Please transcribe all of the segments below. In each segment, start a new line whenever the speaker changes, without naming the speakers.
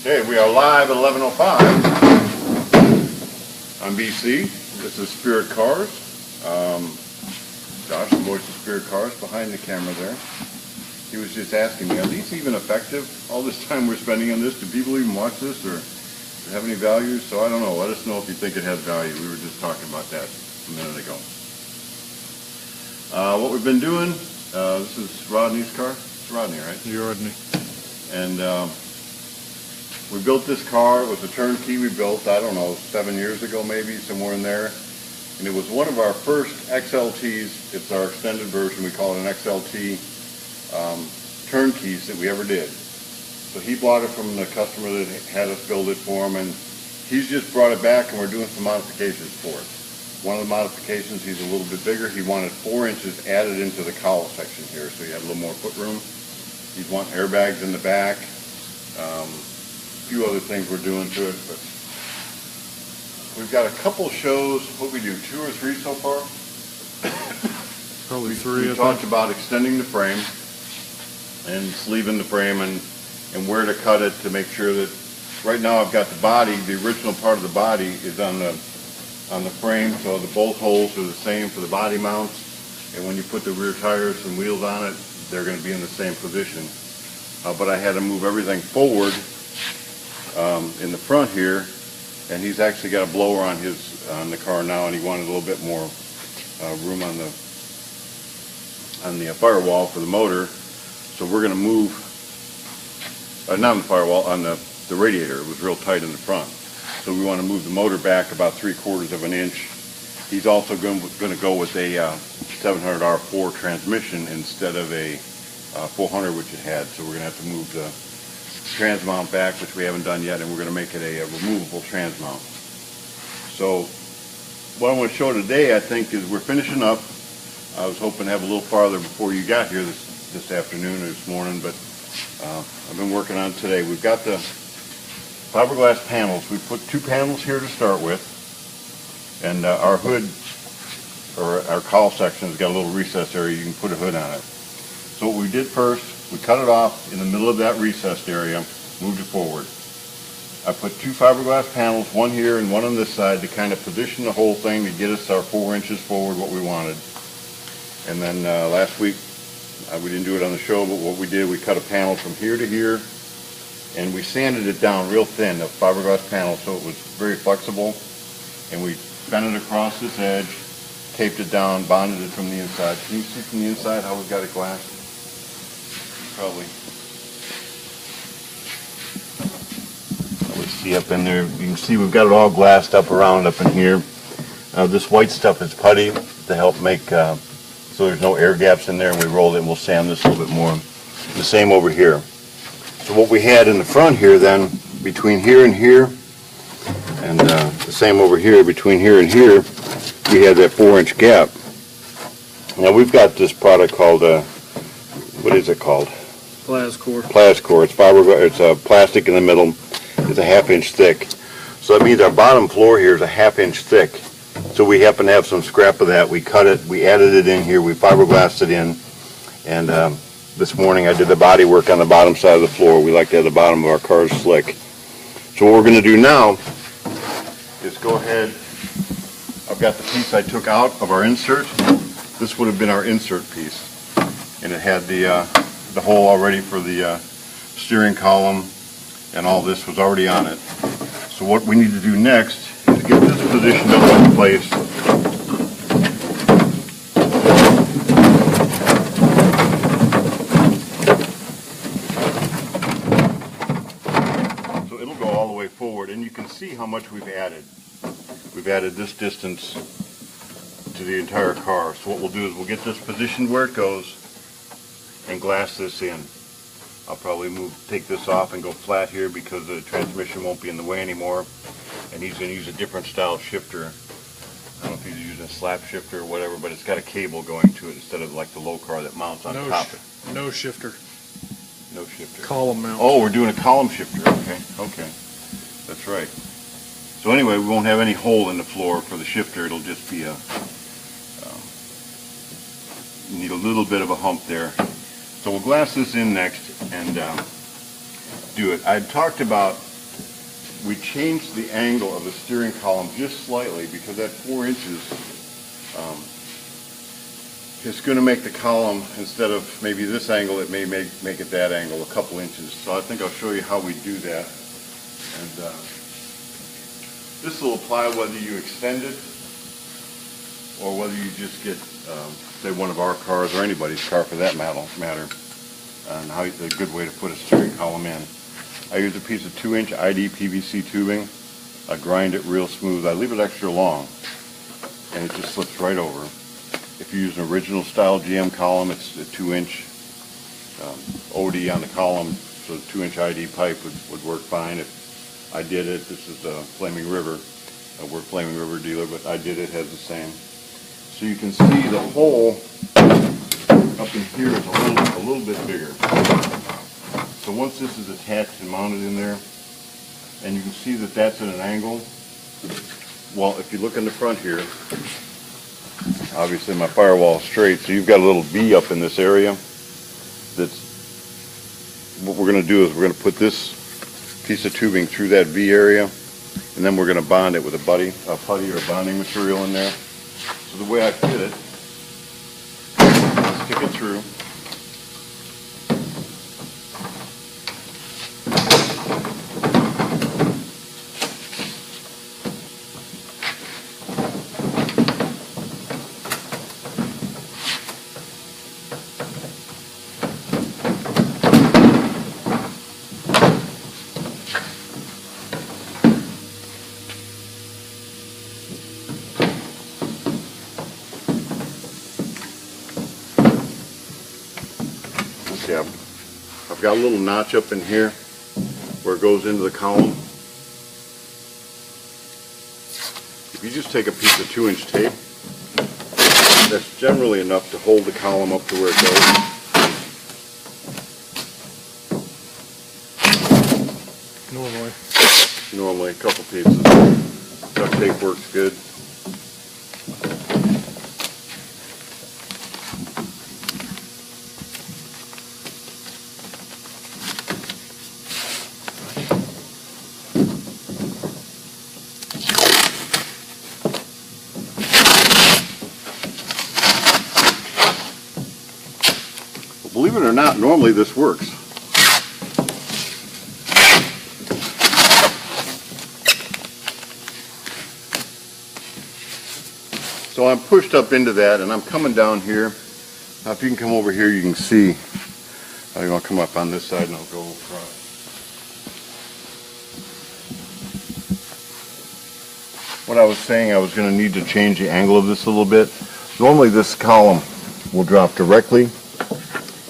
Okay, we are live at 11:05 on BC. This is Spirit Cars. Josh, the voice of Spirit Cars, behind the camera there. He was just asking me, are these even effective? All this time we're spending on this, do people even watch this or have any value? So I don't know. Let us know if you think it has value. We were just talking about that a minute ago. What we've been doing, this is Rodney's car. It's Rodney, right?
You're Rodney.
And we built this car. It was a turnkey we built, I don't know, 7 years ago maybe, somewhere in there. And it was one of our first XLTs. It's our extended version. We call it an XLT turnkeys that we ever did. So he bought it from the customer that had us build it for him, and he's just brought it back and we're doing some modifications for it. One of the modifications, he's a little bit bigger. He wanted 4 inches added into the cowl section here, so you had a little more footroom. He'd want airbags in the back. A few other things we're doing to it, but we've got a couple shows. What we do, 2 or 3 so far?
Probably 3.
We talked about extending the frame and sleeving the frame and where to cut it to make sure that, right now I've got the body, the original part of the body is on the frame, so the bolt holes are the same for the body mounts, and when you put the rear tires and wheels on it, they're going to be in the same position. But I had to move everything forward in the front here, and he's actually got a blower on the car now, and he wanted a little bit more room on the firewall for the motor. So we're going to move, not on the firewall, on the radiator. It was real tight in the front. So we want to move the motor back about 3/4 of an inch. He's also going to go with a 700 R4 transmission instead of a 400, which it had. So we're going to have to move the trans mount back, which we haven't done yet, and we're going to make it a removable trans mount. So what I want to show today, I think, is we're finishing up. I was hoping to have a little farther before you got here this afternoon or this morning, but I've been working on it today. We've got the fiberglass panels. We put 2 panels here to start with, and our hood, or our cowl section, has got a little recess area. You can put a hood on it. So what we did first, we cut it off in the middle of that recessed area, moved it forward. I put 2 fiberglass panels, one here and one on this side, to kind of position the whole thing to get us our 4 inches forward, what we wanted. And then last week, we didn't do it on the show, but what we did, we cut a panel from here to here, and we sanded it down real thin, a fiberglass panel, so it was very flexible. And we bent it across this edge, taped it down, bonded it from the inside. Can you see from the inside how we've got it glassed? Probably see up in there. You can see we've got it all glassed up around up in here. This white stuff is putty to help make so there's no air gaps in there, and we rolled it and we'll sand this a little bit more. The same over here. So what we had in the front here then, between here and here, and the same over here, between here and here, we had that 4-inch gap. Now we've got this product called, what is it called?
Plascore.
Plascore. It's fiberglass. It's plastic in the middle. It's a 1/2 inch thick. So that means our bottom floor here is a 1/2 inch thick. So we happen to have some scrap of that. We cut it. We added it in here. We fiberglassed it in. And this morning I did the body work on the bottom side of the floor. We like to have the bottom of our cars slick. So what we're going to do now is go ahead. I've got the piece I took out of our insert. This would have been our insert piece. And it had the hole already for the steering column, and all this was already on it. So what we need to do next is get this positioned up in place. So it'll go all the way forward, and you can see how much we've added. We've added this distance to the entire car. So what we'll do is we'll get this positioned where it goes and glass this in. I'll probably take this off and go flat here because the transmission won't be in the way anymore. And he's going to use a different style shifter. I don't know if he's using a slap shifter or whatever, but it's got a cable going to it instead of like the low car that mounts on top of it.
No shifter.
No shifter.
Column mount.
Oh, we're doing a column shifter. Okay. That's right. So anyway, we won't have any hole in the floor for the shifter. It'll just be a, you need a little bit of a hump there. So we'll glass this in next and do it. I talked about we changed the angle of the steering column just slightly because that 4 inches is going to make the column, instead of maybe this angle, it may make it that angle, a couple inches. So I think I'll show you how we do that. And this will apply whether you extend it or whether you just get, say, one of our cars or anybody's car for that matter, and how a good way to put a steering column in. I use a piece of 2-inch ID PVC tubing. I grind it real smooth. I leave it extra long, and it just slips right over. If you use an original style GM column, it's a 2-inch OD on the column, so a 2-inch ID pipe would work fine. If I did it, this is the Flaming River. We're a Flaming River dealer, but I did it, has the same. So you can see the hole up in here is a little bit bigger. So once this is attached and mounted in there, and you can see that that's at an angle, well, if you look in the front here, obviously my firewall is straight, so you've got a little V up in this area. What we're going to do is we're going to put this piece of tubing through that V area, and then we're going to bond it with a putty or bonding material in there. So the way I fit it, stick it through. I've got a little notch up in here where it goes into the column. If you just take a piece of 2-inch tape, that's generally enough to hold the column up to where it goes. Normally a couple pieces. Duct tape works good. Believe it or not, normally this works. So I'm pushed up into that, and I'm coming down here. Now if you can come over here, you can see. I'm going to come up on this side and I'll go across. What I was saying, I was going to need to change the angle of this a little bit. Normally this column will drop directly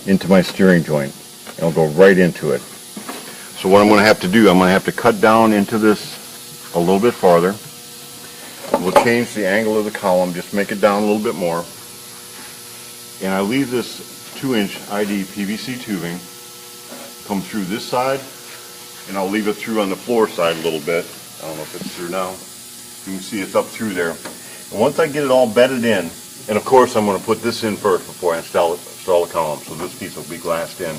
into my steering joint. It'll go right into it. So what I'm going to have to do, I'm going to have to cut down into this a little bit farther. We'll change the angle of the column, just make it down a little bit more. And I leave this 2-inch ID PVC tubing come through this side, and I'll leave it through on the floor side a little bit. I don't know if it's through now. You can see it's up through there. And once I get it all bedded in, and of course I'm going to put this in first before I install the column, so this piece will be glassed in.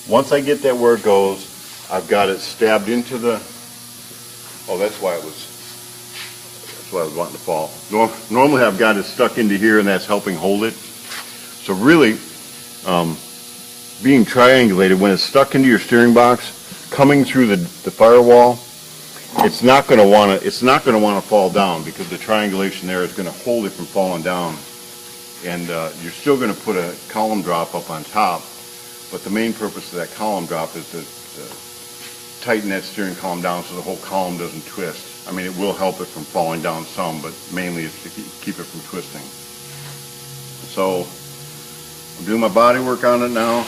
Once I get that where it goes, I've got it stabbed into the, oh, that's why I was wanting to fall. Normally I've got it stuck into here, and that's helping hold it. So really, being triangulated, when it's stuck into your steering box, coming through the firewall, it's not going to want to fall down, because the triangulation there is going to hold it from falling down. And you're still going to put a column drop up on top, but the main purpose of that column drop is to tighten that steering column down so the whole column doesn't twist. I mean, it will help it from falling down some, but mainly it's to keep it from twisting. So I'm doing my body work on it now.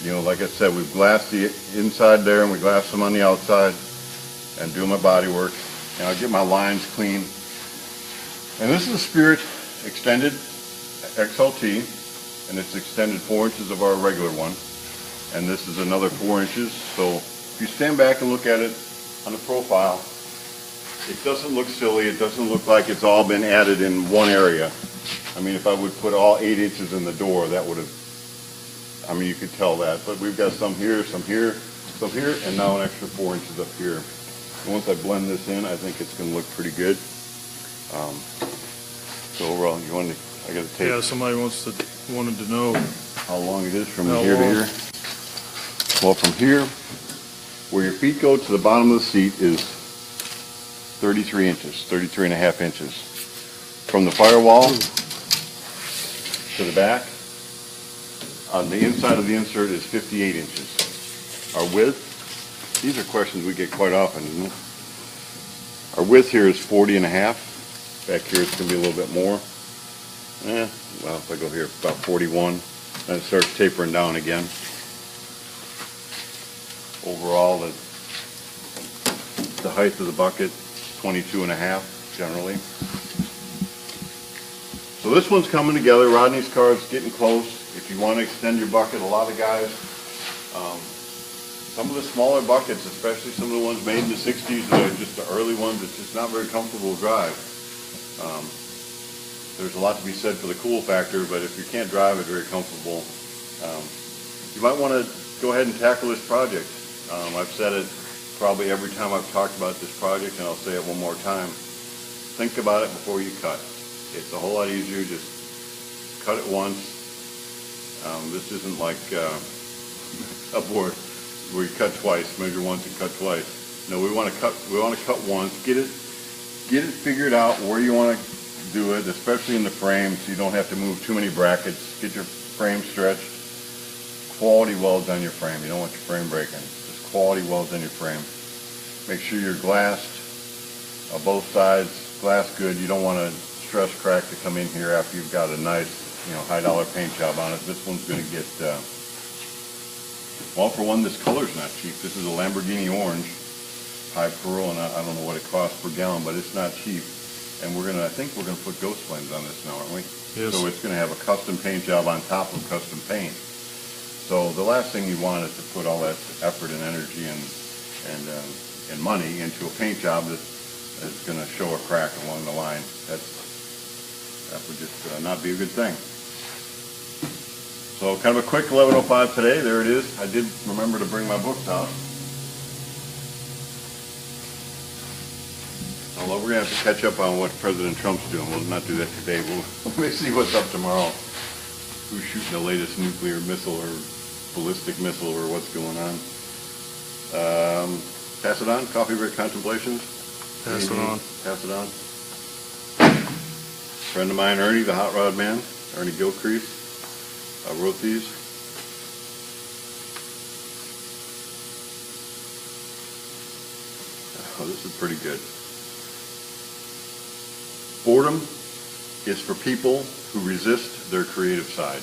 You know, like I said, we've glassed the inside there and we glassed some on the outside, and doing my body work. And I'll get my lines clean. And this is a Spirit extended XLT, and it's extended 4 inches of our regular one. And this is another 4 inches. So if you stand back and look at it on the profile, it doesn't look silly. It doesn't look like it's all been added in one area. I mean, if I would put all 8 inches in the door, that would have, I mean, you could tell that. But we've got some here, up here, and now an extra 4 inches up here. And once I blend this in, I think it's going to look pretty good. So overall, I got to take.
Yeah, somebody wanted to know
How long it is from
how
here to
long.
here? Well, from here, where your feet go to the bottom of the seat is 33 inches, 33 and a half inches. From the firewall to the back, on the inside of the insert is 58 inches. Our width, these are questions we get quite often, isn't it? Our width here is 40 and a half. Back here it's going to be a little bit more. Well, if I go here, about 41. Then it starts tapering down again. Overall, the height of the bucket, 22 and a half, generally. So this one's coming together. Rodney's car is getting close. If you want to extend your bucket, a lot of guys, some of the smaller buckets, especially some of the ones made in the 60s, that are just the early ones, it's just not very comfortable to drive. There's a lot to be said for the cool factor, but if you can't drive it very comfortable, you might want to go ahead and tackle this project. I've said it probably every time I've talked about this project, and I'll say it one more time. Think about it before you cut. It's a whole lot easier, just cut it once. This isn't like a board where you cut twice, measure once and cut twice. No, we want to cut once, get it figured out where you want to do it, especially in the frame, so you don't have to move too many brackets. Get your frame stretched. Quality welds on your frame. You don't want your frame breaking. Just quality welds on your frame. Make sure you're glassed both sides, glass good. You don't want a stress crack to come in here after you've got a nice, high dollar paint job on it. This one's going to get, well, for one, this color's not cheap. This is a Lamborghini orange, high pearl, and I don't know what it costs per gallon, but it's not cheap. And I think we're going to put ghost flames on this now, aren't we?
Yes.
So it's going to have a custom paint job on top of custom paint. So the last thing you want is to put all that effort and energy and money into a paint job that's going to show a crack along the line. That would just not be a good thing. So kind of a quick 11:05 today. There it is. I did remember to bring my books out. Although we're going to have to catch up on what President Trump's doing. We'll not do that today. We'll see what's up tomorrow. Who's shooting the latest nuclear missile or ballistic missile or what's going on. Pass it on. Coffee break contemplations.
Pass it on.
Pass it on. Friend of mine, Ernie, the hot rod man, Ernie Gilcrease, wrote these. Oh, this is pretty good. Boredom is for people who resist their creative side.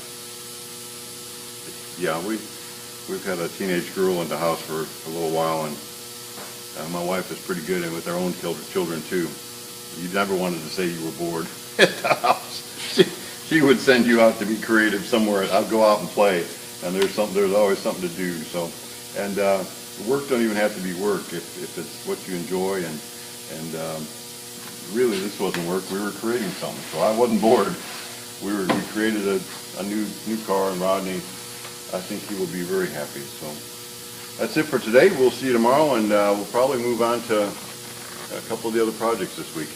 Yeah, we've had a teenage girl in the house for a little while, and my wife is pretty good with their own children too. You never wanted to say you were bored at the house. She would send you out to be creative somewhere. I'll go out and play, and there's always something to do. So, and work don't even have to be work if it's what you enjoy, and really this wasn't work. We were creating something, so I wasn't bored. We created a new car, and Rodney, I think he will be very happy. So that's it for today. We'll see you tomorrow, and we'll probably move on to a couple of the other projects this week.